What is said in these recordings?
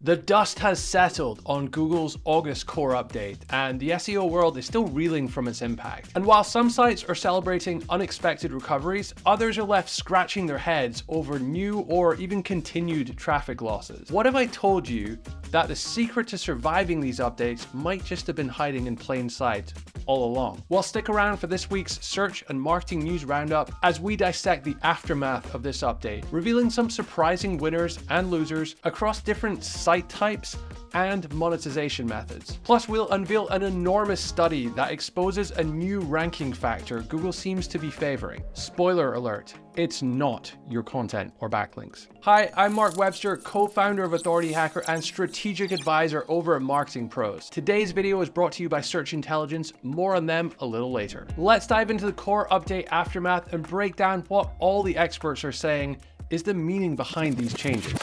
The dust has settled on Google's August core update, and the SEO world is still reeling from its impact. And while some sites are celebrating unexpected recoveries, others are left scratching their heads over new or even continued traffic losses. What if I told you that the secret to surviving these updates might just have been hiding in plain sight all along? Well, stick around for this week's search and marketing news roundup as we dissect the aftermath of this update, revealing some surprising winners and losers across different site types and monetization methods. Plus, we'll unveil an enormous study that exposes a new ranking factor Google seems to be favoring. Spoiler alert, it's not your content or backlinks. Hi, I'm Mark Webster, co-founder of Authority Hacker and strategic advisor over at Marketing Pros. Today's video is brought to you by Search Intelligence. More on them a little later. Let's dive into the core update aftermath and break down what all the experts are saying is the meaning behind these changes.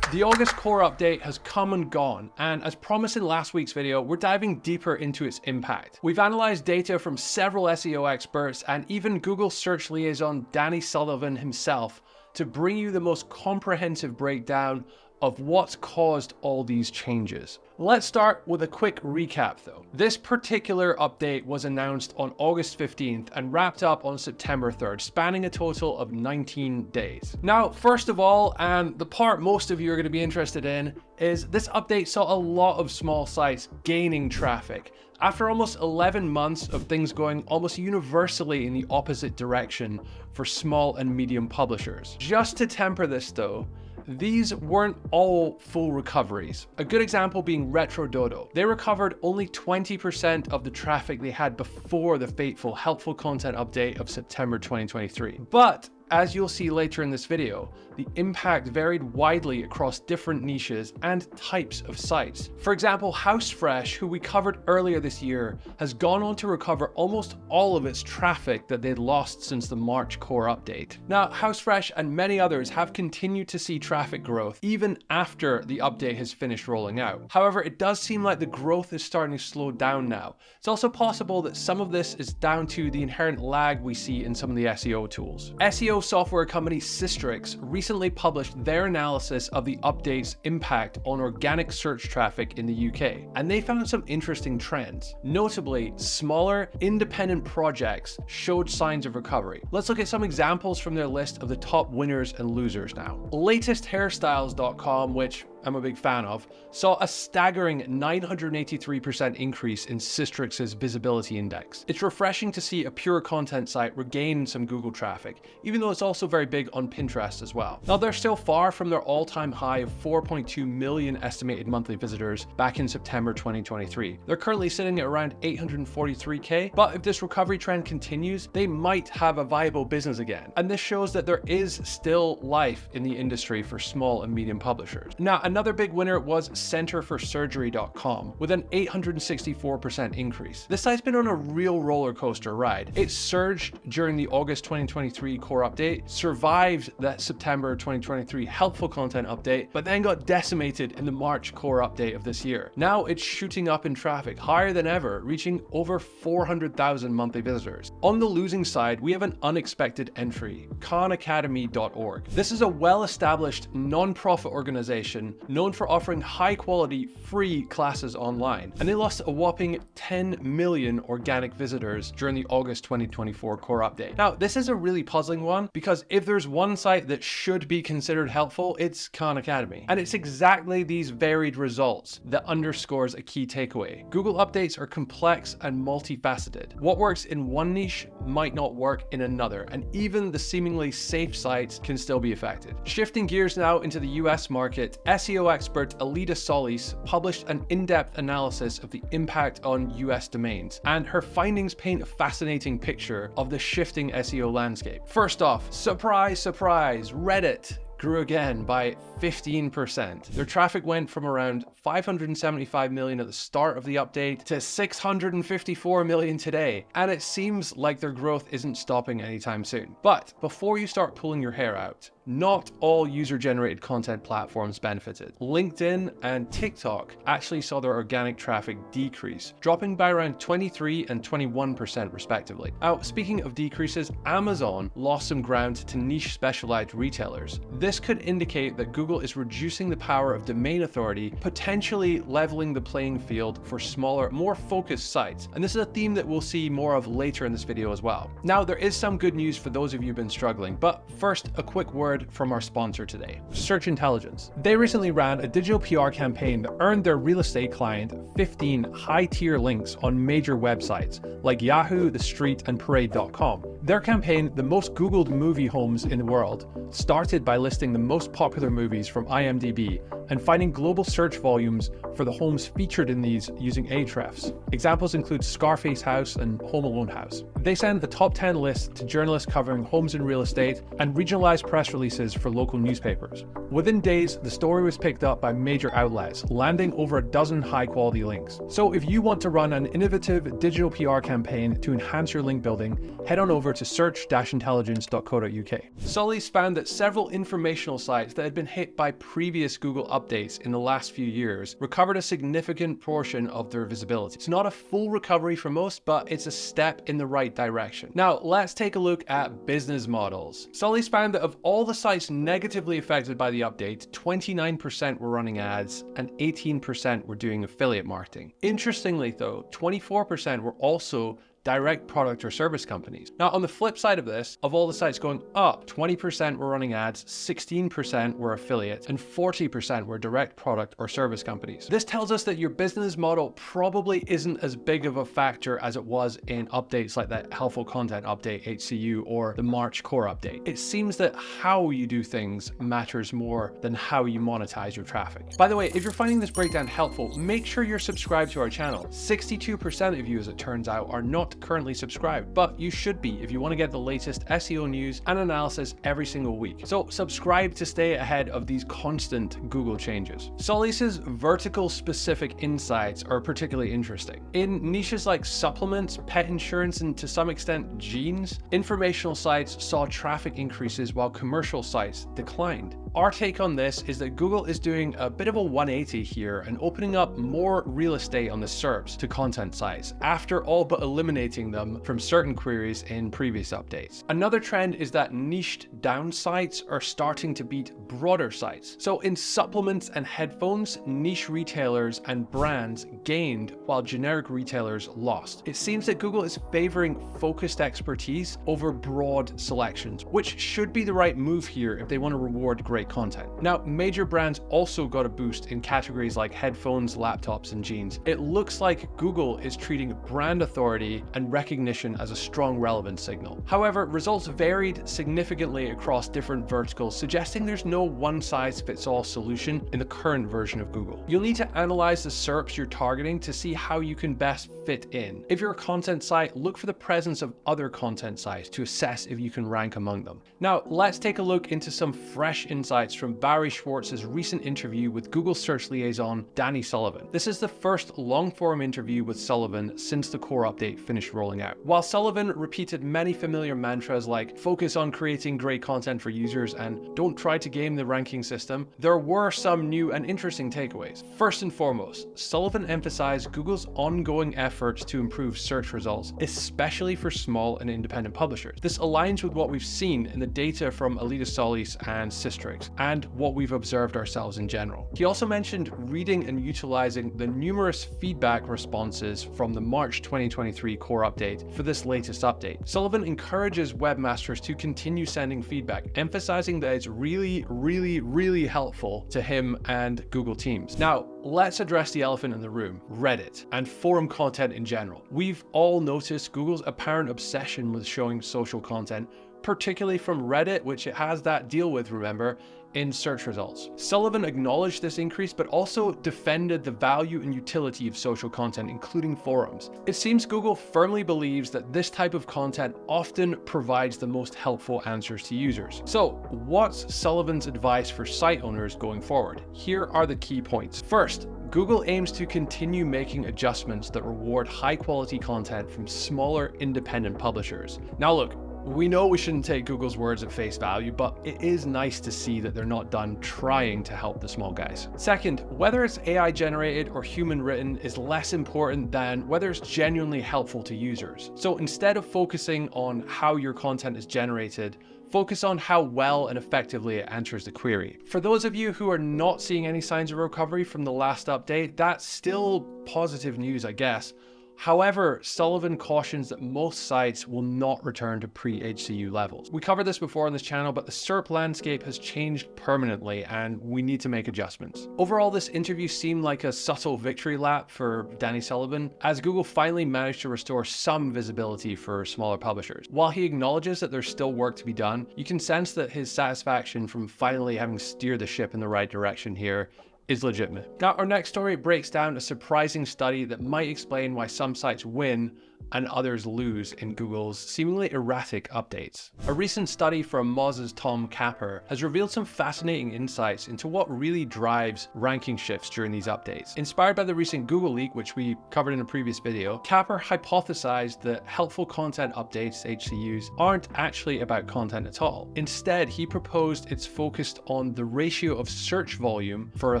The August core update has come and gone, and as promised in last week's video, we're diving deeper into its impact. We've analyzed data from several SEO experts and even Google search liaison Danny Sullivan himself to bring you the most comprehensive breakdown of what's caused all these changes. Let's start with a quick recap though. This particular update was announced on August 15th and wrapped up on September 3rd, spanning a total of 19 days. Now, first of all, and the part most of you are going to be interested in, is this update saw a lot of small sites gaining traffic after almost 11 months of things going almost universally in the opposite direction for small and medium publishers. Just to temper this though, these weren't all full recoveries. A good example being Retro Dodo. They recovered only 20% of the traffic they had before the fateful helpful content update of September 2023. But as you'll see later in this video, the impact varied widely across different niches and types of sites. For example, HouseFresh, who we covered earlier this year, has gone on to recover almost all of its traffic that they'd lost since the March core update. Now, HouseFresh and many others have continued to see traffic growth even after the update has finished rolling out. However, it does seem like the growth is starting to slow down now. It's also possible that some of this is down to the inherent lag we see in some of the SEO tools. SEO software company Systrix recently published their analysis of the update's impact on organic search traffic in the UK, and they found some interesting trends. Notably, smaller, independent projects showed signs of recovery. Let's look at some examples from their list of the top winners and losers now. LatestHairstyles.com, which I'm a big fan of, saw a staggering 983% increase in Systrix's visibility index. It's refreshing to see a pure content site regain some Google traffic, even though it's also very big on Pinterest as well. Now, they're still far from their all-time high of 4.2 million estimated monthly visitors back in September 2023. They're currently sitting at around 843K, but if this recovery trend continues, they might have a viable business again. And this shows that there is still life in the industry for small and medium publishers. Now, another big winner was centerforsurgery.com with an 864% increase. This site's been on a real roller coaster ride. It surged during the August 2023 core update, survived that September 2023 helpful content update, but then got decimated in the March core update of this year. Now it's shooting up in traffic, higher than ever, reaching over 400,000 monthly visitors. On the losing side, we have an unexpected entry, khanacademy.org. This is a well-established non-profit organization known for offering high-quality free classes online, and they lost a whopping 10 million organic visitors during the August 2024 core update. Now, this is a really puzzling one because if there's one site that should be considered helpful, it's Khan Academy. And it's exactly these varied results that underscores a key takeaway. Google updates are complex and multifaceted. What works in one niche might not work in another, and even the seemingly safe sites can still be affected. Shifting gears now into the US market, SEO expert Alida Solis published an in-depth analysis of the impact on US domains, and her findings paint a fascinating picture of the shifting SEO landscape. First off, surprise, surprise, Reddit grew again by 15%. Their traffic went from around 575 million at the start of the update to 654 million today, and it seems like their growth isn't stopping anytime soon. But before you start pulling your hair out, not all user-generated content platforms benefited. LinkedIn and TikTok actually saw their organic traffic decrease, dropping by around 23 and 21% respectively. Now, speaking of decreases, Amazon lost some ground to niche specialized retailers. This This could indicate that Google is reducing the power of domain authority, potentially leveling the playing field for smaller, more focused sites. And this is a theme that we'll see more of later in this video as well. Now, there is some good news for those of you who've been struggling, but first, a quick word from our sponsor today, Search Intelligence. They recently ran a digital PR campaign that earned their real estate client 15 high-tier links on major websites like Yahoo, The Street, and Parade.com. Their campaign, the most Googled movie homes in the world, started by listing the most popular movies from IMDb and finding global search volumes for the homes featured in these using Ahrefs. Examples include Scarface House and Home Alone House. They sent the top 10 list to journalists covering homes and real estate and regionalized press releases for local newspapers. Within days, the story was picked up by major outlets, landing over a dozen high-quality links. So if you want to run an innovative digital PR campaign to enhance your link building, head on over to search-intelligence.co.uk. Sully's found that several informational sites that had been hit by previous Google updates in the last few years recovered a significant portion of their visibility. It's not a full recovery for most, but it's a step in the right direction. Now, let's take a look at business models. Sully's found that of all the sites negatively affected by the update, 29% were running ads and 18% were doing affiliate marketing. Interestingly though, 24% were also direct product or service companies. Now, on the flip side of this, of all the sites going up, 20% were running ads, 16% were affiliates, and 40% were direct product or service companies. This tells us that your business model probably isn't as big of a factor as it was in updates like that Helpful Content Update, HCU, or the March Core Update. It seems that how you do things matters more than how you monetize your traffic. By the way, if you're finding this breakdown helpful, make sure you're subscribed to our channel. 62% of you, as it turns out, are not currently subscribed, but you should be if you want to get the latest SEO news and analysis every single week. So subscribe to stay ahead of these constant Google changes. Sully's vertical specific insights are particularly interesting. In niches like supplements, pet insurance, and to some extent jeans, informational sites saw traffic increases while commercial sites declined. Our take on this is that Google is doing a bit of a 180 here and opening up more real estate on the SERPs to content sites, after all but eliminating them from certain queries in previous updates. Another trend is that niched down sites are starting to beat broader sites. So in supplements and headphones, niche retailers and brands gained while generic retailers lost. It seems that Google is favoring focused expertise over broad selections, which should be the right move here if they want to reward great content. Now, major brands also got a boost in categories like headphones, laptops, and jeans. It looks like Google is treating brand authority and recognition as a strong relevance signal. However, results varied significantly across different verticals, suggesting there's no one-size-fits-all solution in the current version of Google. You'll need to analyze the SERPs you're targeting to see how you can best fit in. If you're a content site, look for the presence of other content sites to assess if you can rank among them. Now, let's take a look into some fresh insights from Barry Schwartz's recent interview with Google Search Liaison Danny Sullivan. This is the first long-form interview with Sullivan since the core update finished rolling out. While Sullivan repeated many familiar mantras like focus on creating great content for users and don't try to game the ranking system, there were some new and interesting takeaways. First and foremost, Sullivan emphasized Google's ongoing efforts to improve search results, especially for small and independent publishers. This aligns with what we've seen in the data from Alida Solis and Systrix, and what we've observed ourselves in general. He also mentioned reading and utilizing the numerous feedback responses from the March 2023 core update for this latest update. Sullivan encourages webmasters to continue sending feedback, emphasizing that it's really helpful to him and Google teams. Now, let's address the elephant in the room, Reddit, and forum content in general. We've all noticed Google's apparent obsession with showing social content, particularly from Reddit, which it has that deal with, remember, in search results. Sullivan acknowledged this increase, but also defended the value and utility of social content, including forums. It seems Google firmly believes that this type of content often provides the most helpful answers to users. So, what's Sullivan's advice for site owners going forward? Here are the key points. First, Google aims to continue making adjustments that reward high-quality content from smaller independent publishers. Now look, we know we shouldn't take Google's words at face value, but it is nice to see that they're not done trying to help the small guys. Second, whether it's AI generated or human written is less important than whether it's genuinely helpful to users. So instead of focusing on how your content is generated, Focus on how well and effectively it answers the query. For those of you who are not seeing any signs of recovery from the last update, that's still positive news, I guess. However, Sullivan cautions that most sites will not return to pre-HCU levels. We covered this before on this channel, but the SERP landscape has changed permanently and we need to make adjustments. Overall, this interview seemed like a subtle victory lap for Danny Sullivan, as Google finally managed to restore some visibility for smaller publishers. While he acknowledges that there's still work to be done, you can sense that his satisfaction from finally having steered the ship in the right direction here is legitimate. Now, our next story breaks down a surprising study that might explain why some sites win and others lose in Google's seemingly erratic updates. A recent study from Moz's Tom Capper has revealed some fascinating insights into what really drives ranking shifts during these updates. Inspired by the recent Google leak, which we covered in a previous video, Capper hypothesized that helpful content updates, HCUs, aren't actually about content at all. Instead, he proposed it's focused on the ratio of search volume for a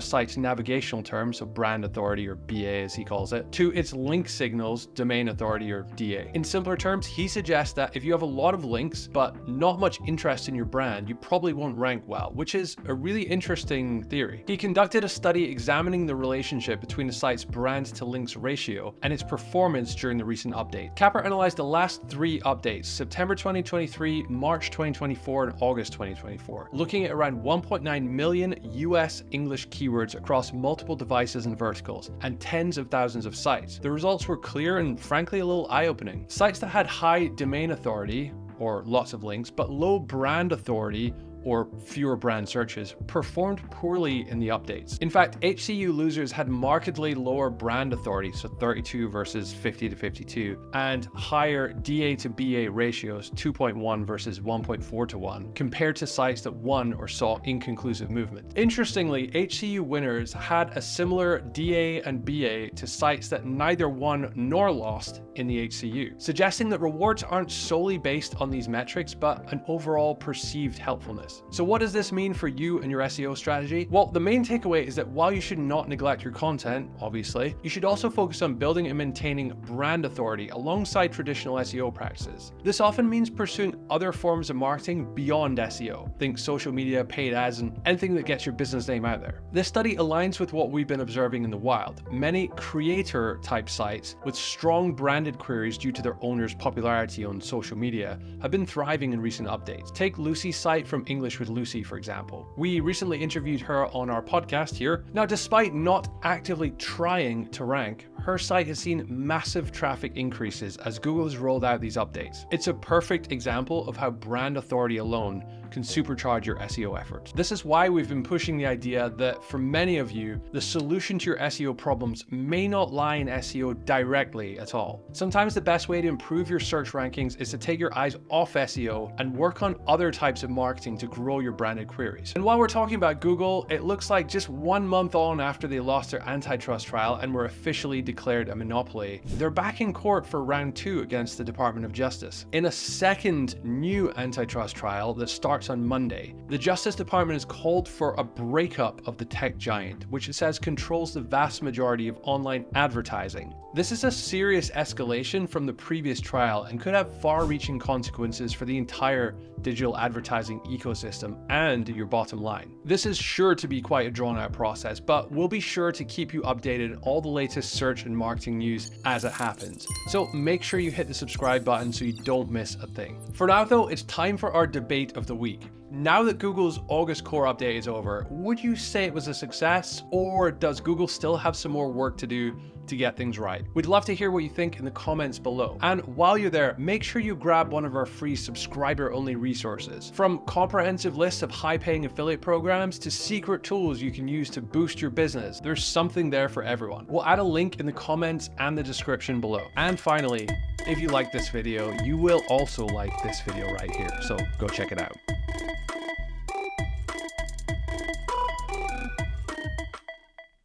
site's navigational terms, so brand authority, or BA as he calls it, to its link signals, domain authority, or DA. In simpler terms, he suggests that if you have a lot of links but not much interest in your brand, you probably won't rank well, which is a really interesting theory. He conducted a study examining the relationship between a site's brand to links ratio and its performance during the recent update. Capper analyzed the last 3 updates, September 2023, March 2024, and August 2024, looking at around 1.9 million US English keywords across multiple devices and verticals, and tens of thousands of sites. The results were clear and frankly a little eye-opening. Sites that had high domain authority, or lots of links, but low brand authority, or fewer brand searches, performed poorly in the updates. In fact, HCU losers had markedly lower brand authority, so 32 versus 50 to 52, and higher DA to BA ratios, 2.1 versus 1.4 to 1, compared to sites that won or saw inconclusive movement. Interestingly, HCU winners had a similar DA and BA to sites that neither won nor lost in the HCU, suggesting that rewards aren't solely based on these metrics, but an overall perceived helpfulness. So what does this mean for you and your SEO strategy? Well, the main takeaway is that while you should not neglect your content, obviously, you should also focus on building and maintaining brand authority alongside traditional SEO practices. This often means pursuing other forms of marketing beyond SEO. Think social media, paid ads, and anything that gets your business name out there. This study aligns with what we've been observing in the wild. Many creator-type sites with strong branded queries due to their owners' popularity on social media have been thriving in recent updates. Take Lucy's site from English with Lucy, for example. We recently interviewed her on our podcast here. Now, despite not actively trying to rank, her site has seen massive traffic increases as Google has rolled out these updates. It's a perfect example of how brand authority alone can supercharge your SEO efforts. This is why we've been pushing the idea that for many of you, the solution to your SEO problems may not lie in SEO directly at all. Sometimes the best way to improve your search rankings is to take your eyes off SEO and work on other types of marketing to grow your branded queries. And while we're talking about Google, it looks like just 1 month on after they lost their antitrust trial and were officially declared a monopoly, they're back in court for round 2 against the Department of Justice. In a second new antitrust trial that starts on Monday, the Justice Department has called for a breakup of the tech giant, which it says controls the vast majority of online advertising. This is a serious escalation from the previous trial and could have far-reaching consequences for the entire digital advertising ecosystem and your bottom line. This is sure to be quite a drawn-out process, but we'll be sure to keep you updated on all the latest search and marketing news as it happens. So make sure you hit the subscribe button so you don't miss a thing. For now though, it's time for our debate of the week. Now that Google's August core update is over, would you say it was a success, or does Google still have some more work to do to get things right? We'd love to hear what you think in the comments below. And while you're there, make sure you grab one of our free subscriber-only resources. From comprehensive lists of high-paying affiliate programs to secret tools you can use to boost your business, there's something there for everyone. We'll add a link in the comments and the description below. And finally, if you like this video, you will also like this video right here, so go check it out.